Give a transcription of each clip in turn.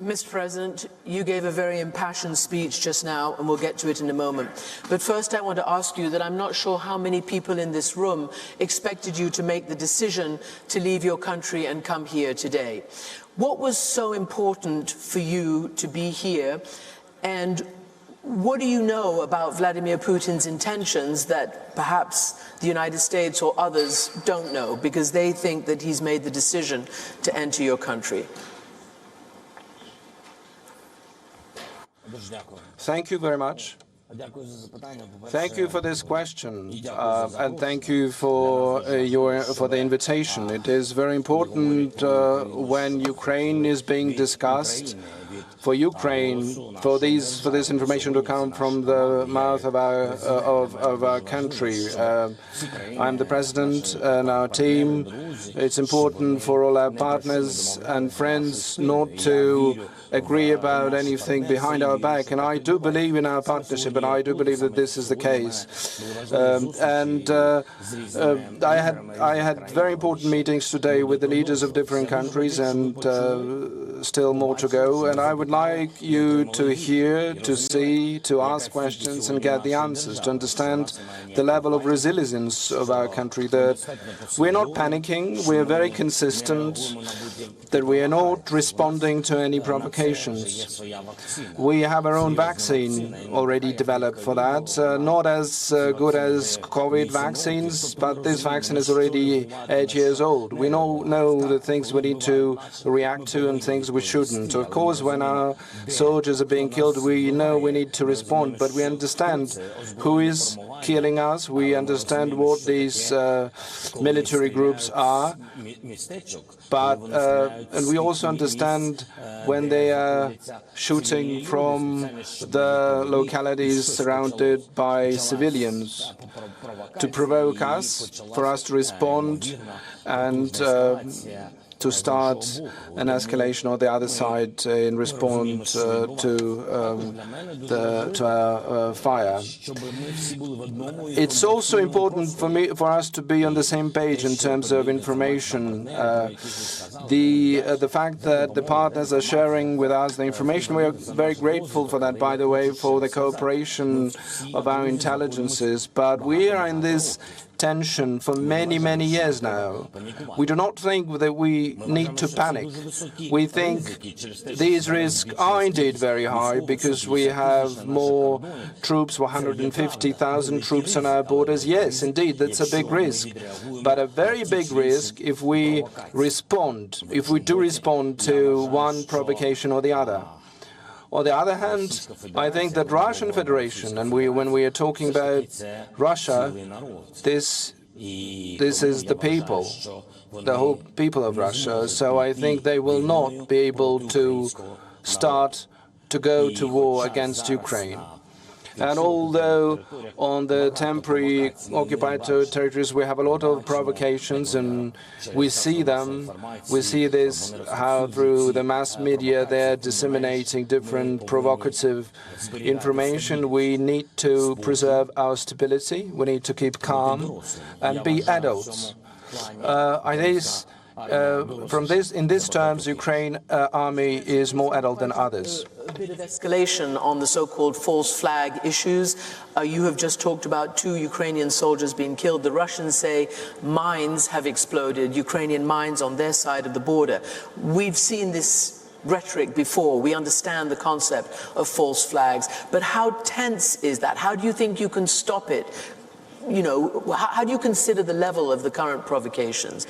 Mr. President, you gave a very impassioned speech just now, and we'll get to it in a moment. But first I want to ask you that I'm not sure how many people in this room expected you to make the decision to leave your country and come here today. What was so important for you to be here, and what do you know about Vladimir Putin's intentions that perhaps the United States or others don't know, because they think that he's made the decision to enter your country? Thank you very much. Thank you for this question, and thank you for the invitation. It is very important when Ukraine is being discussed, for Ukraine, for this information to come from the mouth of our country. I'm the president and our team. It's important for all our partners and friends not to agree about anything behind our back, and I do believe in our partnership, and I do believe that this is the case. I had very important meetings today with the leaders of different countries, and still more to go. And I would like you to hear, to see, to ask questions and get the answers, to understand the level of resilience of our country, that we're not panicking, we're very consistent, that we are not responding to any provocations. We have our own vaccine already developed for that, not as good as COVID vaccines, but this vaccine is already 8 years old. We know the things we need to react to and things we shouldn't. Of course, when our soldiers are being killed, we know we need to respond, but we understand who is killing us, we understand what these military groups are, but and we also understand when they are shooting from the localities surrounded by civilians to provoke us, for us to respond and to start an escalation on the other side in response to our fire. It's also important for us to be on the same page in terms of information. The fact that the partners are sharing with us the information, we are very grateful for that, by the way, for the cooperation of our intelligences. But we are in this tension for many, many years now. We do not think that we need to panic. We think these risks are indeed very high because we have more troops, 150,000 troops on our borders. Yes, indeed, that's a big risk. But a very big risk if we do respond to one provocation or the other. On the other hand, I think that Russian Federation, and when we are talking about Russia, this is the people, the whole people of Russia. So I think they will not be able to start to go to war against Ukraine. And although on the temporary occupied territories we have a lot of provocations, and we see this, how through the mass media they're disseminating different provocative information, we need to preserve our stability, we need to keep calm and be adults. In these terms, Ukraine army is more adult than others. A bit of escalation on the so-called false flag issues. You have just talked about 2 Ukrainian soldiers being killed. The Russians say mines have exploded, Ukrainian mines on their side of the border. We've seen this rhetoric before. We understand the concept of false flags. But how tense is that? How do you think you can stop it? You know, how do you consider the level of the current provocations?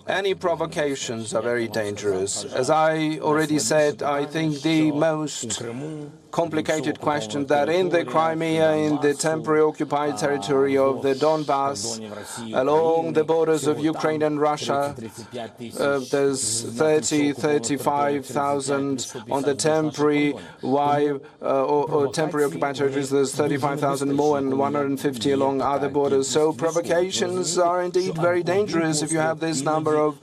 Any provocations are very dangerous. As I already said, I think the most complicated question that in the Crimea, in the temporary occupied territory of the Donbass, along the borders of Ukraine and Russia, there's 35,000 on the temporary temporary occupied territories, there's 35,000 more and 150 along other borders. So provocations are indeed very dangerous if you have this number of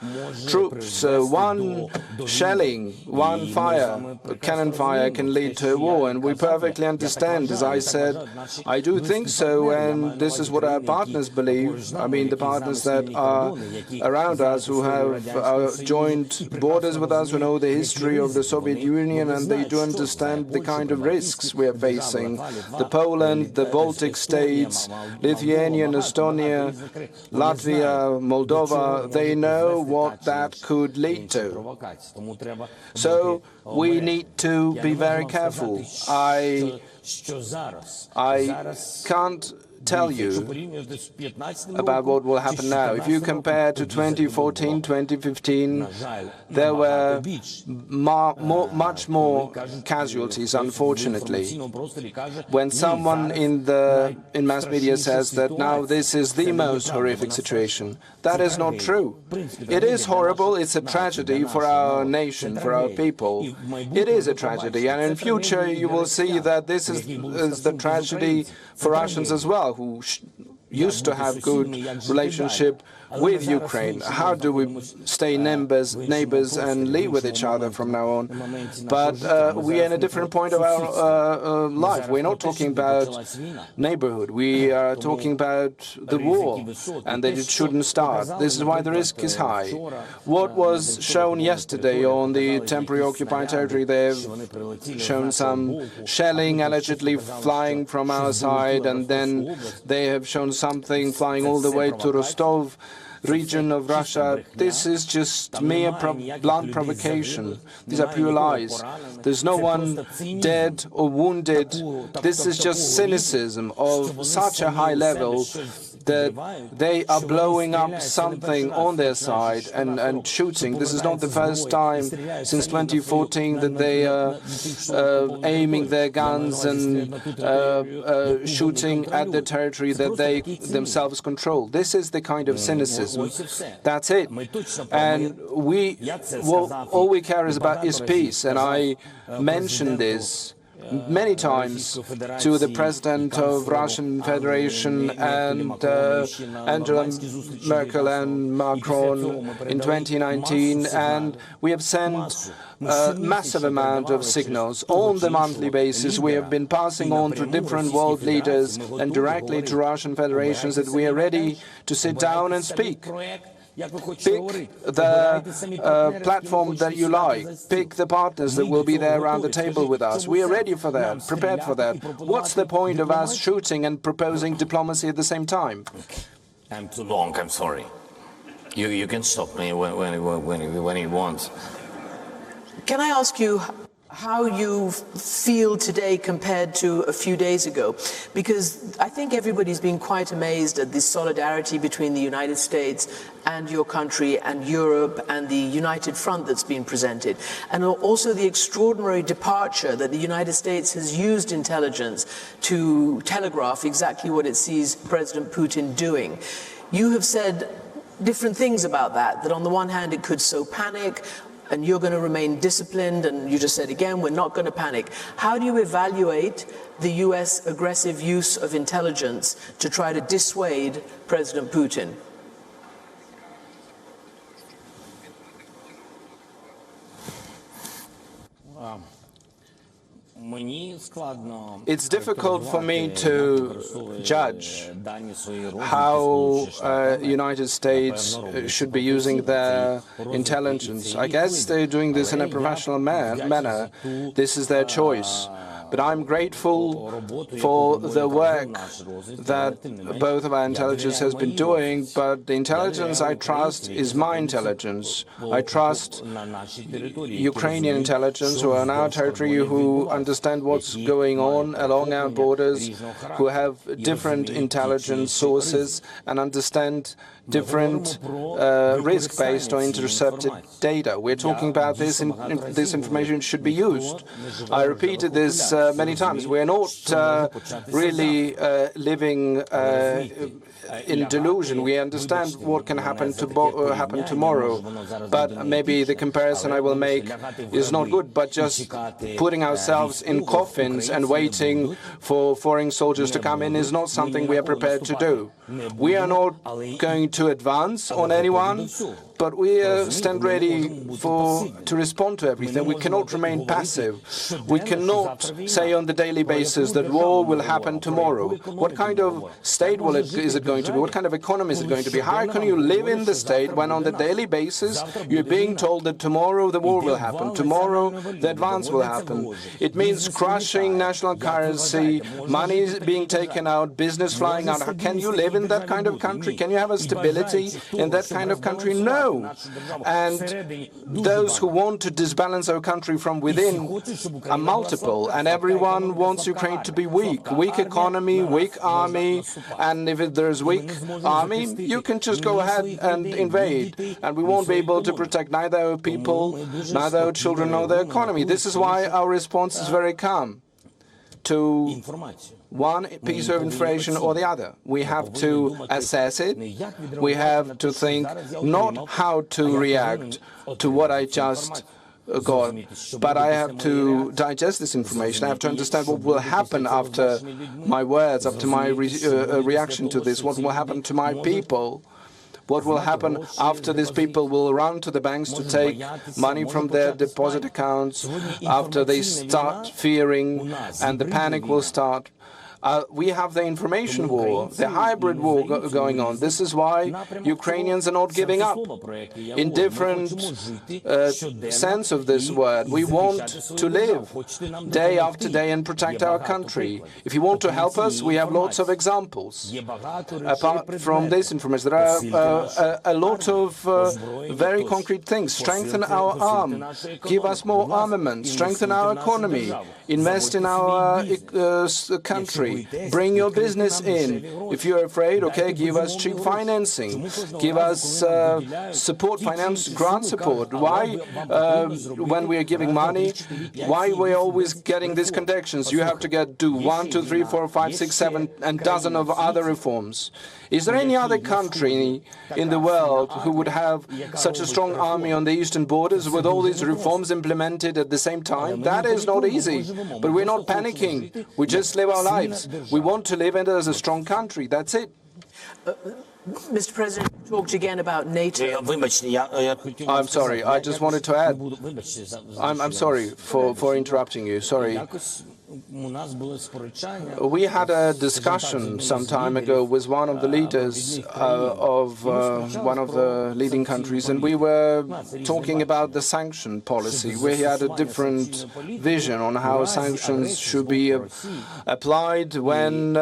troops. One shelling, one fire, cannon fire can lead to a war, and we perfectly understand. As I said, I do think so, and this is what our partners believe. I mean, the partners that are around us, who have joined borders with us, who know the history of the Soviet Union, and they do understand the kind of risks we are facing. The Poland, the Baltic states, Lithuania, Estonia, Latvia, Moldova, they know what that could lead to. So we need to be very careful. I can't tell you about what will happen now. If you compare to 2014, 2015, there were much more casualties, unfortunately. When someone in mass media says that now this is the most horrific situation, that is not true. It is horrible, it's a tragedy for our nation, for our people. It is a tragedy, and in future you will see that this is the tragedy for Russians as well, who used to have good relationship with Ukraine. How do we stay neighbors and live with each other from now on? But we are in a different point of our life. We're not talking about neighborhood. We are talking about the war, and that it shouldn't start. This is why the risk is high. What was shown yesterday on the temporary occupied territory, they've shown some shelling allegedly flying from our side, and then they have shown something flying all the way to Rostov region of Russia. This is just mere blunt provocation. These are pure lies. There's no one dead or wounded. This is just cynicism of such a high level that they are blowing up something on their side and shooting. This is not the first time since 2014 that they are aiming their guns and shooting at the territory that they themselves control. This is the kind of cynicism. That's it. And all we care is peace. And I mentioned this many times to the President of Russian Federation and Angela Merkel and Macron in 2019, and we have sent a massive amount of signals on the monthly basis. We have been passing on to different world leaders and directly to Russian federations that we are ready to sit down and speak. Pick the platform that you like. Pick the partners that will be there around the table with us. We are ready for that, prepared for that. What's the point of us shooting and proposing diplomacy at the same time? I'm too long, I'm sorry. You can stop me when you want. Can I ask you how you feel today compared to a few days ago? Because I think everybody's been quite amazed at the solidarity between the United States and your country and Europe and the united front that's been presented, and also the extraordinary departure that the United States has used intelligence to telegraph exactly what it sees President Putin doing. You have said different things about that on the one hand it could sow panic, and you're going to remain disciplined, and you just said again, we're not going to panic. How do you evaluate the US aggressive use of intelligence to try to dissuade President Putin? It's difficult for me to judge how United States should be using their intelligence. I guess they're doing this in a professional manner. This is their choice. But I'm grateful for the work that both of our intelligence has been doing, but the intelligence I trust is my intelligence. I trust Ukrainian intelligence who are on our territory, who understand what's going on along our borders, who have different intelligence sources and understand different risk-based or intercepted data. We're talking about this, this information should be used. I repeated this many times. We're not really living in delusion. We understand what can happen tomorrow, but maybe the comparison I will make is not good, but just putting ourselves in coffins and waiting for foreign soldiers to come in is not something we are prepared to do. We are not going to advance on anyone, but we stand ready to respond to everything. We cannot remain passive. We cannot say on the daily basis that war will happen tomorrow. What kind of state is it going to be? What kind of economy is it going to be? How can you live in the state when on the daily basis you're being told that tomorrow the war will happen, tomorrow the advance will happen? It means crushing national currency, money being taken out, business flying out. Can you live in that kind of country? Can you have a stability in that kind of country? No. And those who want to disbalance our country from within are multiple, and everyone wants Ukraine to be weak. Weak economy, weak army, and if there's weak army, you can just go ahead and invade, and we won't be able to protect neither our people, neither our children, nor the economy. This is why our response is very calm to one piece of information or the other. We have to assess it. We have to think not how to react to what I just got, but I have to digest this information. I have to understand what will happen after my words, after my reaction to this, what will happen to my people. What will happen after these people will run to the banks to take money from their deposit accounts, after they start fearing and the panic will start? We have the information war, the hybrid war going on. This is why Ukrainians are not giving up. In different sense of this word, we want to live day after day and protect our country. If you want to help us, we have lots of examples. Apart from this information, there are a lot of very concrete things. Strengthen our arm, give us more armament, strengthen our economy, invest in our country. Bring your business in. If you're afraid, okay, give us cheap financing. Give us support, finance, grant support. Why, when we are giving money, why we're always getting these conditions? You have to do 1, 2, 3, 4, 5, 6, 7, and dozen of other reforms. Is there any other country in the world who would have such a strong army on the eastern borders with all these reforms implemented at the same time? That is not easy. But we're not panicking. We just live our lives. We want to live in as a strong country. That's it. Mr. President, you talked again about NATO. I'm sorry. I just wanted to add. I'm sorry for interrupting you. Sorry. We had a discussion some time ago with one of the leaders of one of the leading countries, and we were talking about the sanction policy. We had a different vision on how sanctions should be applied when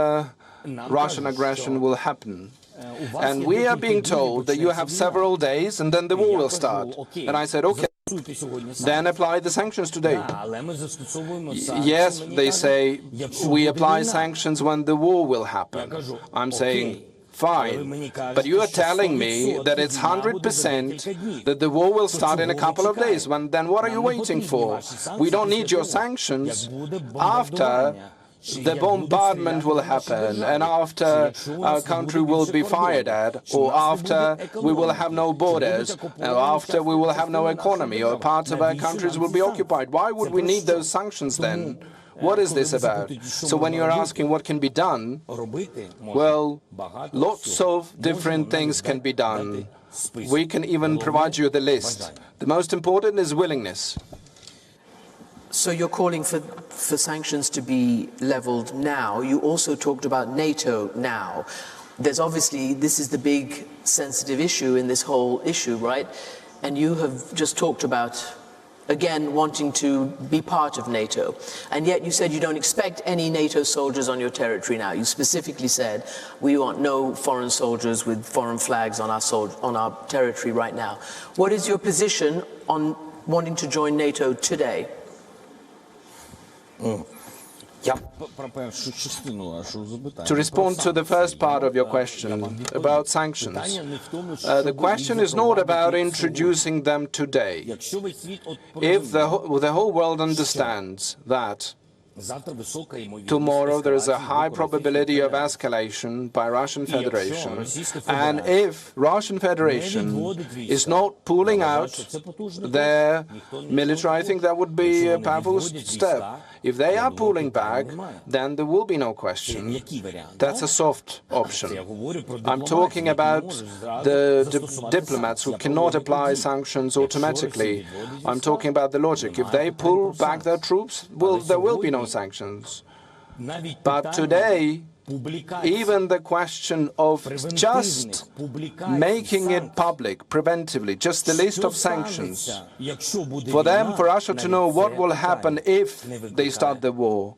Russian aggression will happen. And we are being told that you have several days and then the war will start. And I said, okay, then apply the sanctions today. Yes, they say, we apply sanctions when the war will happen. I'm saying, fine, but you are telling me that it's 100% that the war will start in a couple of days. Then what are you waiting for? We don't need your sanctions after the bombardment will happen, and after our country will be fired at, or after we will have no borders, or after we will have no economy, or parts of our countries will be occupied. Why would we need those sanctions then? What is this about? So when you're asking what can be done, well, lots of different things can be done. We can even provide you the list. The most important is willingness. So you're calling for sanctions to be leveled now. You also talked about NATO now. There's obviously, this is the big sensitive issue in this whole issue, right? And you have just talked about, again, wanting to be part of NATO. And yet you said you don't expect any NATO soldiers on your territory now. You specifically said, we want no foreign soldiers with foreign flags on our territory right now. What is your position on wanting to join NATO today? To respond to the first part of your question about sanctions, the question is not about introducing them today. If the whole world understands that tomorrow there is a high probability of escalation by Russian Federation, and if Russian Federation is not pulling out their military, I think that would be a powerful step. If they are pulling back, then there will be no question. That's a soft option. I'm talking about the diplomats who cannot apply sanctions automatically. I'm talking about the logic. If they pull back their troops, well, there will be no sanctions. But today, even the question of just making it public preventively, just the list of sanctions, for Russia to know what will happen if they start the war,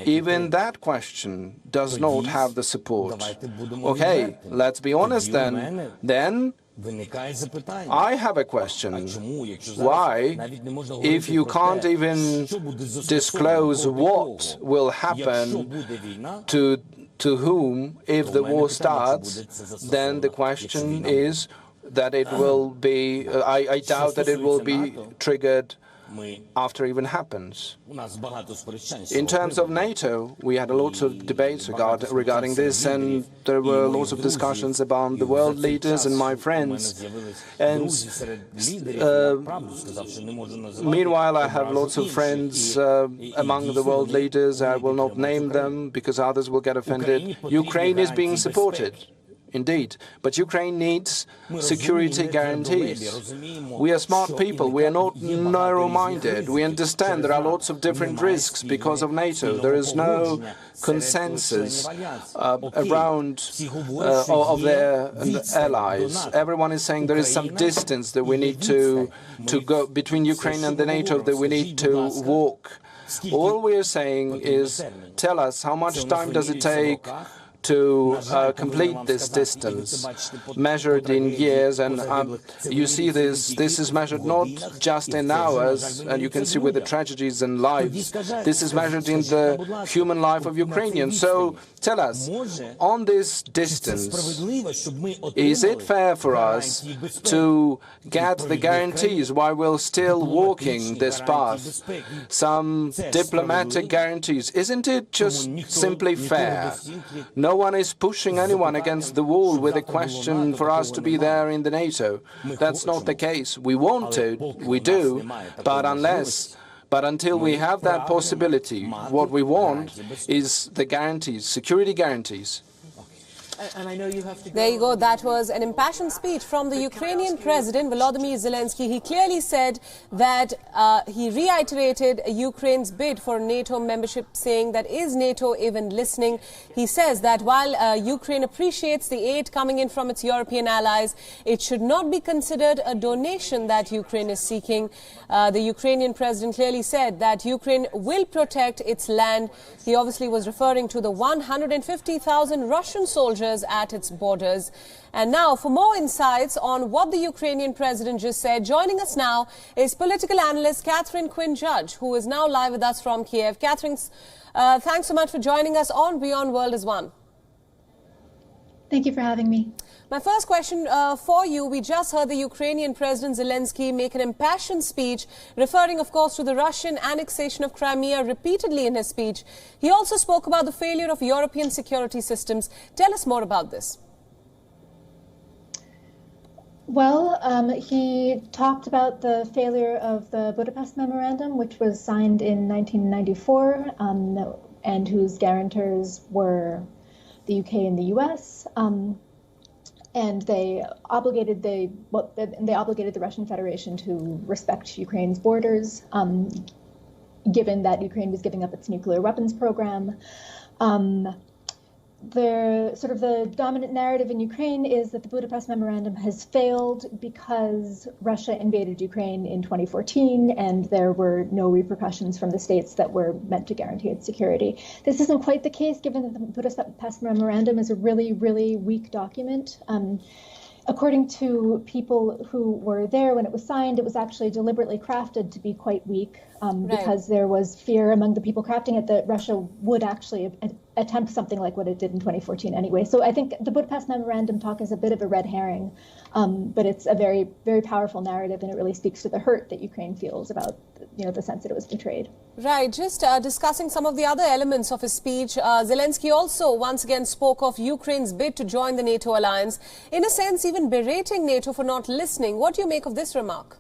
even that question does not have the support. Okay, let's be honest then I have a question. Why, if you can't even disclose what will happen to whom if the war starts, then the question is that it will be, I doubt that it will be triggered after it even happens. In terms of NATO, we had a lot of debates regarding this, and there were lots of discussions about the world leaders and my friends. And meanwhile, I have lots of friends among the world leaders. I will not name them because others will get offended. Ukraine is being supported. Indeed, but Ukraine needs security guarantees. We are smart people, we are not narrow-minded. We understand there are lots of different risks because of NATO. There is no consensus around of their allies. Everyone is saying there is some distance that we need to go between Ukraine and the NATO, that we need to walk. All we are saying is, tell us, how much time does it take to complete this distance, measured in years, and you see this is measured not just in hours, and you can see with the tragedies and lives, this is measured in the human life of Ukrainians. So tell us, on this distance, is it fair for us to get the guarantees while we're still walking this path? Some diplomatic guarantees. Isn't it just simply fair? No one is pushing anyone against the wall with a question for us to be there in the NATO. That's not the case. We want to, we do, but until we have that possibility, what we want is the guarantees, security guarantees. And I know you have to go. There you go. That was an impassioned speech from the Ukrainian President Volodymyr Zelensky. He clearly said that he reiterated Ukraine's bid for NATO membership, saying that is NATO even listening? He says that while Ukraine appreciates the aid coming in from its European allies, it should not be considered a donation that Ukraine is seeking. The Ukrainian president clearly said that Ukraine will protect its land. He obviously was referring to the 150,000 Russian soldiers at its borders. And now, for more insights on what the Ukrainian president just said, joining us now is political analyst Catherine Quinn Judge, who is now live with us from Kiev. Catherine, thanks so much for joining us on WION World is One. Thank you for having me. My first question for you, we just heard the Ukrainian President Zelensky make an impassioned speech, referring, of course, to the Russian annexation of Crimea repeatedly in his speech. He also spoke about the failure of European security systems. Tell us more about this. Well, he talked about the failure of the Budapest Memorandum, which was signed in 1994, and whose guarantors were the UK and the US. And they obligated the Russian Federation to respect Ukraine's borders, given that Ukraine was giving up its nuclear weapons program. The dominant narrative in Ukraine is that the Budapest Memorandum has failed because Russia invaded Ukraine in 2014 and there were no repercussions from the states that were meant to guarantee its security. This isn't quite the case, given that the Budapest Memorandum is a really, really weak document. According to people who were there when it was signed, it was actually deliberately crafted to be quite weak because there was fear among the people crafting it that Russia would actually attempt something like what it did in 2014 anyway. So I think the Budapest Memorandum talk is a bit of a red herring, but it's a very, very powerful narrative, and it really speaks to the hurt that Ukraine feels about, the sense that it was betrayed. Right. Just discussing some of the other elements of his speech, Zelensky also once again spoke of Ukraine's bid to join the NATO alliance, in a sense even berating NATO for not listening. What do you make of this remark?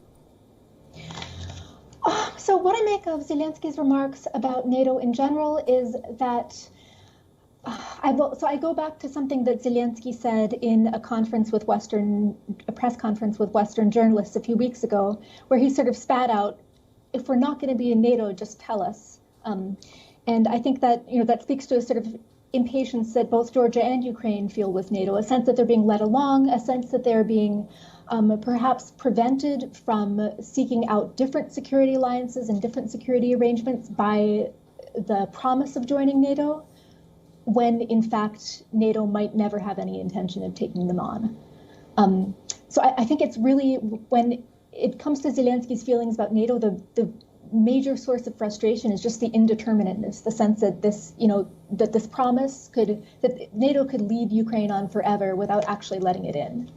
So what I make of Zelensky's remarks about NATO in general is that I go back to something that Zelensky said in a press conference with Western journalists a few weeks ago, where he sort of spat out, "If we're not going to be in NATO, just tell us." And I think that that speaks to a sort of impatience that both Georgia and Ukraine feel with NATO, a sense that they're being led along, a sense that they're being perhaps prevented from seeking out different security alliances and different security arrangements by the promise of joining NATO, when in fact NATO might never have any intention of taking them on. So I think it's really, when it comes to Zelensky's feelings about NATO, the major source of frustration is just the indeterminateness, the sense that that this promise that NATO could lead Ukraine on forever without actually letting it in.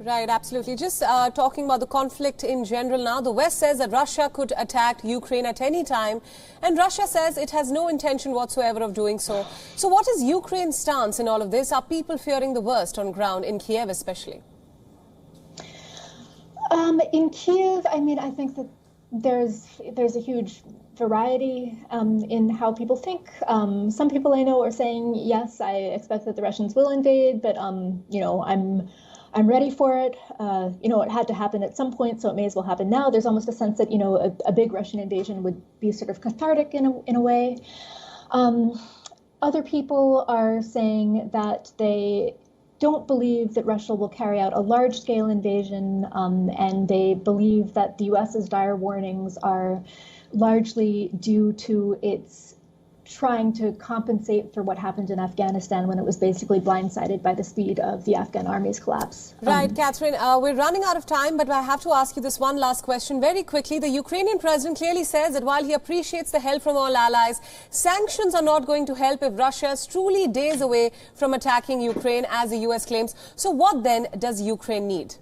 Right, absolutely. Just talking about the conflict in general now, the West says that Russia could attack Ukraine at any time, and Russia says it has no intention whatsoever of doing so. So what is Ukraine's stance in all of this? Are people fearing the worst on ground, in Kiev especially? In Kiev, I think that there's a huge variety in how people think. Some people I know are saying, yes, I expect that the Russians will invade, but I'm ready for it. It had to happen at some point, so it may as well happen now. There's almost a sense that a big Russian invasion would be sort of cathartic in a way. Other people are saying that they don't believe that Russia will carry out a large-scale invasion, and they believe that the U.S.'s dire warnings are largely due to its trying to compensate for what happened in Afghanistan, when it was basically blindsided by the speed of the Afghan army's collapse. Right, Catherine, we're running out of time, but I have to ask you this one last question very quickly. The Ukrainian president clearly says that while he appreciates the help from all allies, sanctions are not going to help if Russia is truly days away from attacking Ukraine, as the US claims. So what then does Ukraine need?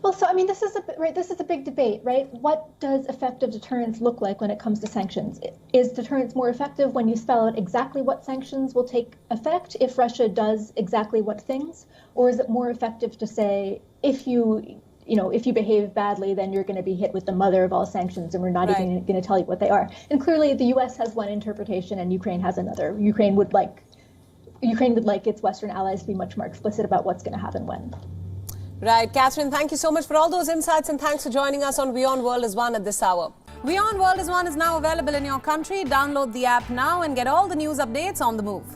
Well, so this is a big debate, right? What does effective deterrence look like when it comes to sanctions? Is deterrence more effective when you spell out exactly what sanctions will take effect if Russia does exactly what things, or is it more effective to say, if you behave badly, then you're going to be hit with the mother of all sanctions, and we're not even going to tell you what they are? And clearly, the U.S. has one interpretation, and Ukraine has another. Ukraine would like its Western allies to be much more explicit about what's going to happen when. Right. Catherine, thank you so much for all those insights, and thanks for joining us on WION World is One at this hour. WION World is One is now available in your country. Download the app now and get all the news updates on the move.